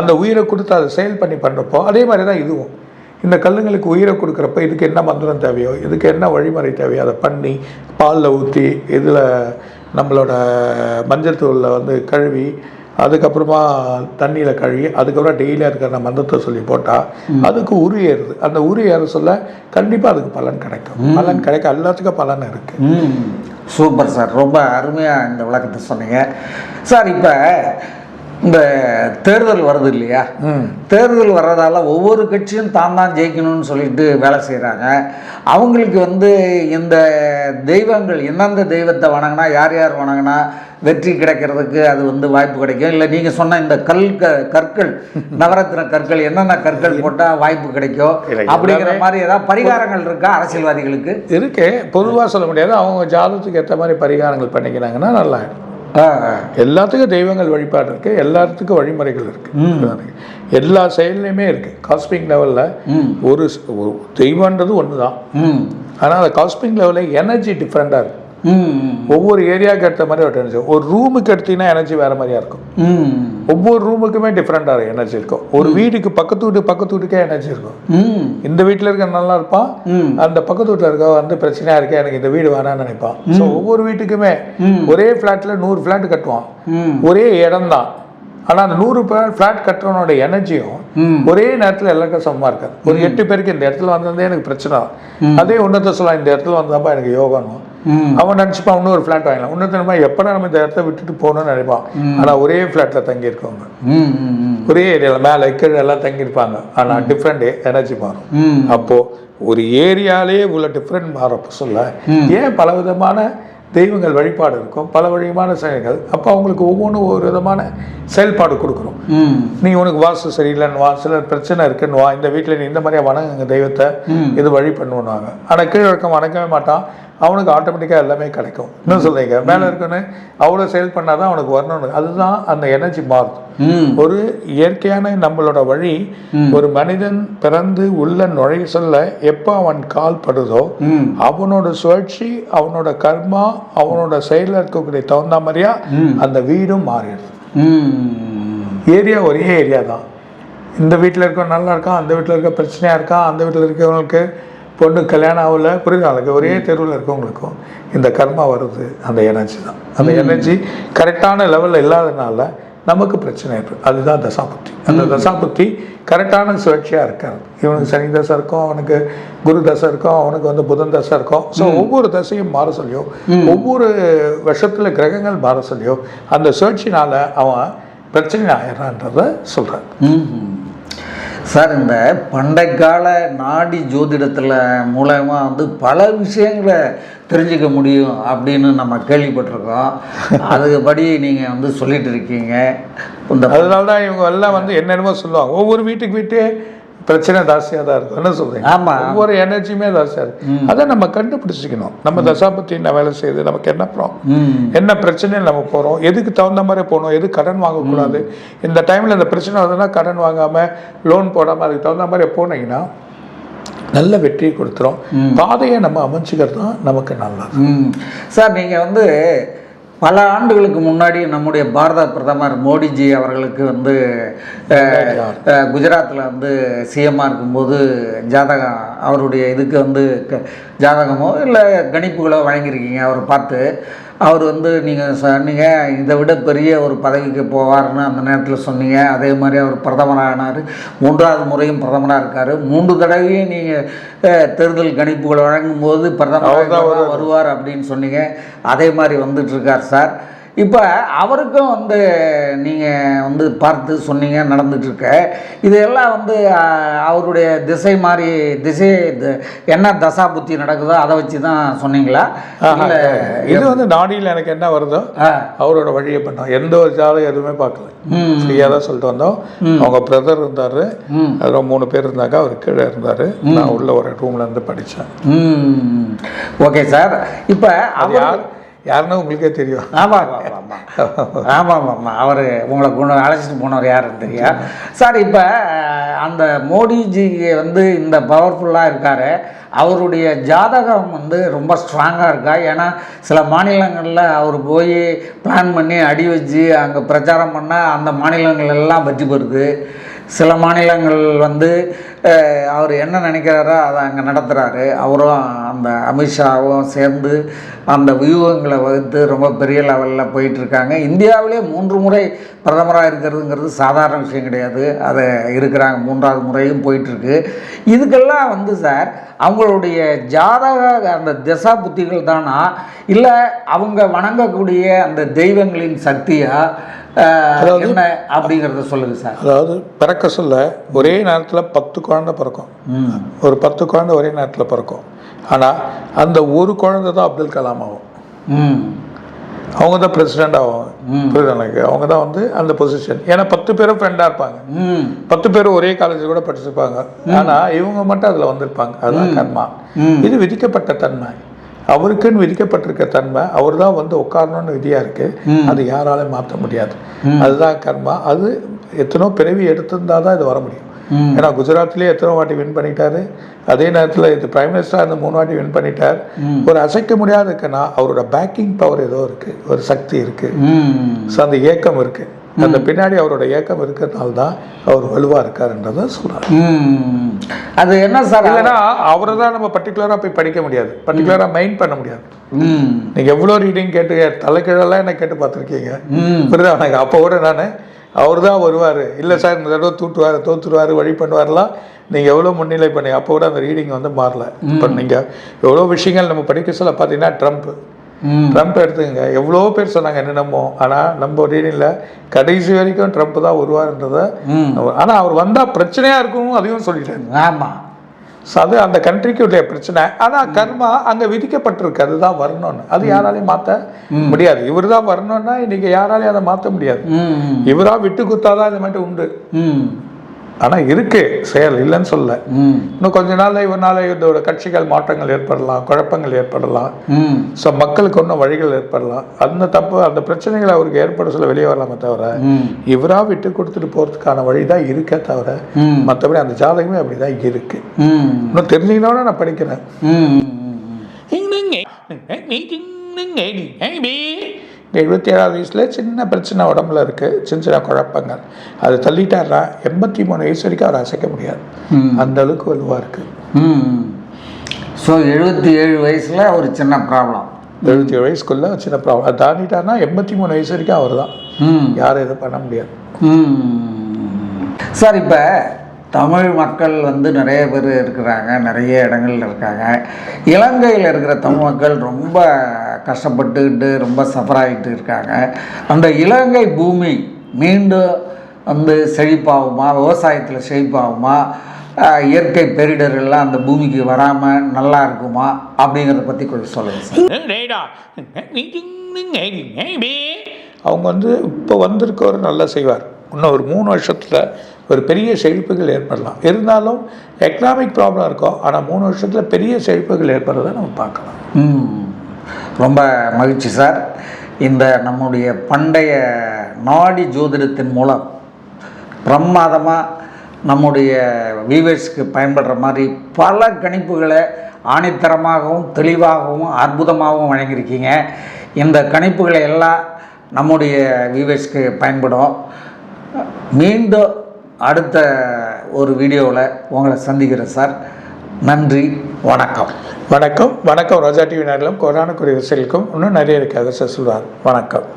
அந்த உயிரை கொடுத்து அதை செயல் பண்ணி பண்ணுறப்போ அதே மாதிரி தான் இதுவும். இந்த கல்லுங்களுக்கு உயிரை கொடுக்குறப்ப இதுக்கு என்ன மந்திரம் தேவையோ, இதுக்கு என்ன வழிமுறை தேவையோ அதை பண்ணி பாலில் ஊற்றி இதில் நம்மளோட மஞ்சள் தூளில் வந்து கழுவி அதுக்கப்புறமா தண்ணியில் கழுவி அதுக்கப்புறம் டெய்லியாக இருக்கிற மந்திரத்தை சொல்லி போட்டால் அதுக்கு உரு ஏறுது. அந்த உரு ஏற சொல்ல கண்டிப்பாக அதுக்கு பலன் கிடைக்கும். பலன் கிடைக்க எல்லாத்துக்கும் பலன் இருக்குது. சூப்பர் சார், ரொம்ப அருமையாக இந்த விளக்கத்தை சொன்னீங்க சார். இப்போ இந்த தேர்தல் வருது இல்லையா, தேர்தல் வர்றதால ஒவ்வொரு கட்சியும் தான் ஜெயிக்கணும்னு சொல்லிட்டு வேலை செய்கிறாங்க. அவங்களுக்கு வந்து இந்த தெய்வங்கள் எந்தெந்த தெய்வத்தை வணங்கினா யார் யார் வணங்கினா வெற்றி கிடைக்கிறதுக்கு அது வந்து வாய்ப்பு கிடைக்கும், இல்லை நீங்கள் சொன்ன இந்த கற்கள் நவரத்ன கற்கள் என்னென்ன கற்கள் போட்டால் வாய்ப்பு கிடைக்கும் அப்படிங்கிற மாதிரி ஏதாவது பரிகாரங்கள் இருக்கா அரசியல்வாதிகளுக்கு? இருக்கு, பொதுவாக சொல்ல முடியாது. அவங்க ஜாதகத்துக்கு ஏற்ற மாதிரி பரிகாரங்கள் பண்ணிக்கிறாங்கன்னா நல்லா இருக்கும். எல்லாத்துக்கும் தெய்வங்கள் வழிபாடு இருக்குது, எல்லாத்துக்கும் வழிமுறைகள் இருக்குது, எல்லா செயல்லையுமே இருக்குது. காஸ்மிக் லெவலில் ஒரு தெய்வன்றது ஒன்று தான், ஆனால் அந்த காஸ்மிக் லெவலில் எனர்ஜி டிஃப்ரெண்ட்டாக இருக்குது. ஒவ்வொரு ஏரியாவுக்கு ஏற்ற மாதிரி ஒரு எனர்ஜி. ஒரு ரூமுக்கு எடுத்தீங்கன்னா எனர்ஜி வேற மாதிரியா இருக்கும். ஒவ்வொரு ரூமுக்குமே டிஃப்ரெண்டாக எனர்ஜி இருக்கும். ஒரு வீட்டுக்கு பக்கத்து வீட்டுக்கே எனர்ஜி இருக்கும். இந்த வீட்டில் இருக்க நல்லா இருப்பான், அந்த பக்கத்து வீட்டில் இருக்க வந்து பிரச்சனையா இருக்கே, எனக்கு இந்த வீடு வேணான்னு நினைப்பான். ஸோ ஒவ்வொரு வீட்டுக்குமே ஒரே ஃப்ளாட்ல 100 ஃப்ளாட் கட்டுவான், ஒரே இடம் தான். ஆனால் அந்த 100 ஃப்ளாட் கட்டுறவனோட எனர்ஜியும் ஒரே நேரத்தில் எல்லாருக்கும் சமமாக இருக்காது. ஒரு 8 பேருக்கு இந்த இடத்துல வந்ததே எனக்கு பிரச்சனை, அதே ஒன்றத்தை சொல்லலாம் இந்த இடத்துல வந்ததாப்பா எனக்கு யோகானும். அவன் நினச்சிப்பான் இன்னொரு ஃப்ளாட் வாங்கலாம், இன்னொருத்தனமா எப்படா நம்ம இந்த இடத்த விட்டுட்டு போகணும்னு நினைப்பான். ஆனால் ஒரே ஃப்ளாட்டில் தங்கியிருக்கவங்க ஒரே ஏரியாவில் மேலே கீழே எல்லாம் தங்கியிருப்பாங்க, ஆனால் டிஃப்ரெண்ட் எனர்ஜி மாறும். அப்போது ஒரு ஏரியாலே இவ்வளோ டிஃப்ரெண்ட் மாறப்போ சொல்ல ஏன் பல விதமான தெய்வங்கள் வழிபாடு இருக்கும், பல வழிமான செயல்கள். அப்போ அவங்களுக்கு ஒவ்வொன்றும் ஒரு விதமான செயல்பாடு கொடுக்குறோம். நீ உனக்கு வாஸ்து சரியில்லைன்னு வா, சில பிரச்சனை இருக்குன்னு வா, இந்த வீட்டில் நீ இந்த மாதிரியா வணங்குங்க தெய்வத்தை, இது வழி பண்ணுவாங்க. ஆனால் கீழே இருக்க வணங்கவே மாட்டான், அவனுக்கு ஆட்டோமேட்டிக்காக எல்லாமே கிடைக்கும். இன்னும் சொல்றீங்க மேலே இருக்குன்னு அவ்வளோ செயல் பண்ணாதான் அவனுக்கு வரணும்னு. அதுதான் அந்த எனர்ஜி மாறுது. ஒரு இயற்கையான நம்மளோட வழி, ஒரு மனிதன் பிறந்து உள்ள நுழைய சொல்ல எப்போ அவன் கால் படுதோ அவனோட சுழற்சி, அவனோட கர்மா, அவனோட செயலில் இருக்கக்கூடிய தகுந்த மாதிரியா அந்த வீடும் மாறிடுது. ஏரியா ஒரே ஏரியா தான். இந்த வீட்டில் இருக்க நல்லா இருக்கான், அந்த வீட்டில் இருக்க பிரச்சனையாக இருக்கான், அந்த வீட்டில் இருக்கவங்களுக்கு பொண்ணு கல்யாணம் ஆகல, புரியுது, ஒரே தெருவில் இருக்கவங்களுக்கும் இந்த கர்மா வருது. அந்த எனர்ஜி தான். அந்த எனர்ஜி கரெக்டான லெவலில் இல்லாதனால நமக்கு பிரச்சனை இருக்குது. அதுதான் தசாபுத்தி. அந்த தசாபுத்தி கரெக்டான சுழற்சியாக இருக்காது. இவனுக்கு சனி தசை இருக்கும், அவனுக்கு குரு தசை இருக்கும், அவனுக்கு வந்து புதன் தசை இருக்கும். ஸோ ஒவ்வொரு தசையும் மாற சொல்லியோ, ஒவ்வொரு வருஷத்தில் கிரகங்கள் மாற சொல்லியோ அந்த சுழற்சினால அவன் பிரச்சனை ஆயிடுறான்றத சொல்கிறான். சார், இந்த பண்டைக்கால நாடி ஜோதிடத்தில் மூலமாக வந்து பல விஷயங்களை தெரிஞ்சுக்க முடியும் அப்படின்னு நம்ம கேள்விப்பட்டிருக்கோம். அதுபடி நீங்கள் வந்து சொல்லிட்டு இருக்கீங்க. அதனால தான் இவங்க எல்லாம் வந்து என்னென்னமோ சொல்லுவாங்க. ஒவ்வொரு வீட்டுக்கு பிரச்சனை ஜாஸ்தியாக தான் இருக்கும். என்ன சொல்றீங்க? ஆமாம், ஒவ்வொரு எனர்ஜியுமே ஜாஸ்தியாக இருக்கு. அதை நம்ம கண்டுபிடிச்சிக்கணும். நம்ம தசாபத்தி என்ன வேலை செய்யுது, நமக்கு என்ன ப்ராப்ளம், என்ன பிரச்சனையில் நம்ம போகிறோம், எதுக்கு தகுந்த மாதிரி போகணும், எது கடன் வாங்கக்கூடாது, இந்த டைமில் இந்த பிரச்சனை வருதுன்னா கடன் வாங்காமல் லோன் போடாமல் அதுக்கு தகுந்த மாதிரி போனீங்கன்னா நல்ல வெற்றியை கொடுத்துரும். பாதையை நம்ம அமைச்சுக்கிறது தான் நமக்கு நல்லது. சார், நீங்கள் வந்து பல ஆண்டுகளுக்கு முன்னாடி நம்முடைய பாரத பிரதமர் மோடிஜி அவர்களுக்கு வந்து குஜராத்தில் வந்து சிஎம்மாக இருக்கும்போது ஜாதகம், அவருடைய இதுக்கு வந்து ஜாதகமோ இல்லை கணிப்புகளோ வழங்கியிருக்கீங்க. அவரை பார்த்து அவர் வந்து நீங்கள் சொன்னீங்க இதை விட பெரிய ஒரு பதவிக்கு போவார்னு அந்த நேரத்தில் சொன்னீங்க. அதே மாதிரி அவர் பிரதமரானார், 3வது முறையும் பிரதமராக இருக்கார். 3 தடவையும் நீங்கள் தேர்தல் கணிப்புகள் வழங்கும்போது பிரதமராக வருவார் அப்படின்னு சொன்னீங்க. அதே மாதிரி வந்துட்டுருக்கார் சார். இப்போ அவருக்கும் வந்து நீங்கள் வந்து பார்த்து சொன்னீங்க, நடந்துட்டுருக்க. இதெல்லாம் வந்து அவருடைய திசை மாதிரி என்ன தசா புத்தி நடக்குதோ அதை வச்சு தான் சொன்னீங்களா? இல்லை, இது வந்து நாடியில் எனக்கு என்ன வருதோ அவரோட வழியை பண்ணோம். எந்த ஒரு ஜாதகம் எதுவுமே பார்க்கல, ஃப்ரீயாக தான் சொல்லிட்டு வந்தோம். அவங்க பிரதர் இருந்தார், அதில் 3 பேர் இருந்தாங்க, அவர் கீழே இருந்தார், நான் உள்ள ஒரு ரூமில் இருந்து படித்தேன். Okay sir. இப்போ அவர் யாருன்னா உங்களுக்கே தெரியும். ஆமாம் ஆமாம் ஆமாம், அவர் உங்களை கொண்டு அழைச்சிட்டு போனவர் யாருன்னு தெரியும் சார். இப்போ அந்த மோடிஜி வந்து இந்த பவர்ஃபுல்லாக இருக்கார், அவருடைய ஜாதகம் வந்து ரொம்ப ஸ்ட்ராங்காக இருக்கா? ஏன்னா சில மாநிலங்களில் அவர் போய் பிளான் பண்ணி அடி வச்சு அங்கே பிரச்சாரம் பண்ணால் அந்த மாநிலங்கள் எல்லாம் வெற்றி பெறுது. சில மாநிலங்கள் வந்து அவர் என்ன நினைக்கிறாரோ அதை அங்கே நடத்துகிறாரு. அவரும் அந்த அமித்ஷாவும் சேர்ந்து அந்த வியூகங்களை வகுத்து ரொம்ப பெரிய லெவலில் போயிட்டுருக்காங்க. இந்தியாவிலே 3 முறை பிரதமராக இருக்கிறதுங்கிறது சாதாரண விஷயம் கிடையாது. அதை இருக்கிறாங்க, 3வது முறையும் போயிட்டுருக்கு. இதுக்கெல்லாம் வந்து சார் அவங்களுடைய ஜாதக அந்த திசா புத்திகள் தானா, இல்லை அவங்க வணங்கக்கூடிய அந்த தெய்வங்களின் சக்தியா, என்ன அப்படிங்கிறத சொல்லுங்க சார். அதாவது பிறக்க சொல்ல ஒரே நேரத்தில் 10 குழந்தை பிறக்கும். ஒரு 10 குழந்தை ஒரே நேரத்தில் பிறக்கும். ஆனால் அந்த ஒரு குழந்தை தான் அப்துல் கலாம் ஆகும். அவங்க தான் பிரசிடென்ட் ஆவாங்க. எனக்கு அவங்க தான் வந்து அந்த பொசிஷன். ஏன்னா 10 பேரும் ஃப்ரெண்டாக இருப்பாங்க, 10 பேரும் ஒரே காலேஜ் கூட படிச்சிருப்பாங்க. ஆனால் இவங்க மட்டும் அதில் வந்திருப்பாங்க. அதுதான் கர்மா. இது விதிக்கப்பட்ட தன்மை, அவருக்குன்னு விதிக்கப்பட்டிருக்க தன்மை. அவர் தான் வந்து உட்காரணும்னு விதியாக இருக்குது, அது யாராலையும் மாற்ற முடியாது. அதுதான் கர்மா. அது எத்தனோ பிறவி எடுத்திருந்தால் தான் இது வர முடியும். ஏன்னா குஜராத்லேயே எத்தனை வாட்டி வின் பண்ணிட்டாரு, அதே நேரத்தில் இது பிரைம் மினிஸ்டராக இருந்து 3 வாட்டி வின் பண்ணிட்டார். ஒரு அசைக்க முடியாத இருக்குன்னா அவரோட பேக்கிங் பவர் ஏதோ இருக்குது, ஒரு சக்தி இருக்குது, ஸோ அந்த ஏக்கம் இருக்குது. அந்த பின்னாடி அவரோட ஏக்கம் இருக்கிறதுனால தான் அவர் வலுவாக இருக்காருன்றதை சொல்கிறார். அது என்ன சார், இல்லைன்னா அவரை தான் நம்ம பர்டிகுலராக போய் படிக்க முடியாது, பர்டிகுலராக மைண்ட் பண்ண முடியாது. நீங்கள் எவ்வளோ ரீடிங் கேட்டு தலைக்கீழெல்லாம் என்ன கேட்டு பார்த்துருக்கீங்க, புரியுதா எனக்கு? அப்போ கூட நான் அவர் தான் வருவார், இல்லை சார் இந்த தடவை தோற்றுருவார், வழி பண்ணுவார்லாம் நீங்கள் எவ்வளோ முன்னிலை பண்ணி அப்போ கூட அந்த ரீடிங் வந்து மாறல. இப்போ நீங்கள் எவ்வளோ விஷயங்கள் நம்ம படிக்க சொல்ல பார்த்தீங்கன்னா ட்ரம்ப் எடுத்துக்கங்க, எவ்வளோ பேர் சொன்னாங்க என்னென்னமோ, ஆனால் நம்ம ரீடிங்கில் கடைசி வரைக்கும் ட்ரம்ப் தான் வருவார்ன்றதை. ஆனால் அவர் வந்தால் பிரச்சனையாக இருக்கும் அதையும் சொல்லிட்டாரு. ஆமாம், ஸோ அது அந்த கண்ட்ரிக்கு உடைய பிரச்சனை. ஆனால் கர்மா அங்கே விதிக்கப்பட்டிருக்கு, அதுதான் வரணும்னு. அது யாராலையும் மாற்ற முடியாது. இவர் தான் வரணும்னா இன்னைக்கு யாராலையும் அதை மாற்ற முடியாது. இவராக விட்டு குத்தாதான் இந்த மாதிரி உண்டு. ஆனால் இருக்கு செயல் இல்லைன்னு சொல்ல. இன்னும் கொஞ்ச நாள் இவரால் இதோட கட்சிகள் மாற்றங்கள் ஏற்படலாம், குழப்பங்கள் ஏற்படலாம், ஸோ மக்களுக்கு ஒன்றும் வழிகள் ஏற்படலாம். அந்த தப்பு அந்த பிரச்சனைகளை அவருக்கு ஏற்பட சொல்ல வெளியே வரலாமே தவிர இவராக விட்டு கொடுத்துட்டு போகிறதுக்கான வழி தான் இருக்கே தவிர மற்றபடி அந்த ஜாதகமே அப்படி தான் இருக்கு. இன்னும் தெரிஞ்சுக்கணும்னா நான் படிக்கிறேன். 77வது வயசில் சின்ன பிரச்சனை உடம்புல இருக்குது, சின்ன குழப்பங்கள், அது தள்ளிட்டாரா 83 வயசு வரைக்கும் அவர் அசைக்க முடியாது, அந்த அளவுக்கு வலுவாக இருக்குது. ஸோ 77 வயசில் ஒரு சின்ன ப்ராப்ளம், 77 வயசுக்குள்ளே சின்ன ப்ராப்ளம், அது தாண்டிட்டார்னா 83 வயசு வரைக்கும் அவர் தான், யாரும் எதுவும் பண்ண முடியாது. சார் இப்போ தமிழ் மக்கள் வந்து நிறைய பேர் இருக்கிறாங்க, நிறைய இடங்கள்ல இருக்காங்க. இலங்கையில் இருக்கிற தமிழ் மக்கள் ரொம்ப கஷ்டப்பட்டுக்கிட்டு ரொம்ப சஃபர் ஆகிட்டு இருக்காங்க. அந்த இலங்கை பூமி மீண்டும் வந்து செழிப்பாகுமா, விவசாயத்தில் செழிப்பாகுமா, இயற்கை பேரிடர்கள்லாம் அந்த பூமிக்கு வராமல் நல்லா இருக்குமா அப்படிங்கிறத பற்றி கொஞ்சம் சொல்லுங்கள் சார். அவங்க வந்து இப்போ வந்திருக்கவர் நல்லா செய்வார். இன்னும் ஒரு 3 வருஷத்தில் ஒரு பெரிய செழிப்புகள் ஏற்படலாம். இருந்தாலும் எக்கனாமிக் ப்ராப்ளம் இருக்கும், ஆனால் 3 வருஷத்தில் பெரிய செழிப்புகள் ஏற்படுறதை நம்ம பார்க்கலாம். ரொம்ப மகிழ்ச்சி சார். இந்த நம்முடைய பண்டைய நாடி ஜோதிடத்தின் மூலம் பிரமாதமாக நம்முடைய வியூவர்ஸ்க்கு பயன்படுற மாதிரி பல கணிப்புகளை ஆணித்தரமாகவும் தெளிவாகவும் அற்புதமாகவும் வழங்கியிருக்கீங்க. இந்த கணிப்புகளை எல்லாம் நம்முடைய வியூவர்ஸ்க்கு பயன்படும். மீண்டும் அடுத்த ஒரு வீடியோவில் உங்களை சந்திக்கிறேன் சார். நன்றி, வணக்கம். வணக்கம் வணக்கம். ரோஜா டிவி நேரிலும் கொரோனாக்குரிய விசைகளுக்கும் இன்னும் நிறைய இருக்காது சார் சொல்வார். வணக்கம்.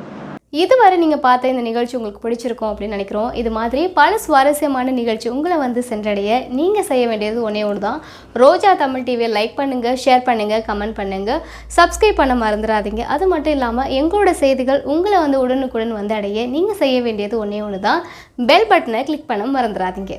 இதுவரை நீங்கள் பார்த்த இந்த நிகழ்ச்சி உங்களுக்கு பிடிச்சிருக்கும் அப்படின்னு நினைக்கிறோம். இது மாதிரி பல சுவாரஸ்யமான நிகழ்ச்சி உங்களை வந்து சென்றடைய நீங்கள் செய்ய வேண்டியது ஒன்றே ஒன்று தான். ரோஜா தமிழ் டிவியை லைக் பண்ணுங்கள், ஷேர் பண்ணுங்கள், கமெண்ட் பண்ணுங்கள், சப்ஸ்கிரைப் பண்ண மறந்துடாதீங்க. அது மட்டும் இல்லாமல் எங்களோட செய்திகள் உங்களை வந்து உடனுக்குடன் வந்து அடைய நீங்கள் செய்ய வேண்டியது ஒன்றே ஒன்று தான், பெல் பட்டனை கிளிக் பண்ண மறந்துடாதீங்க.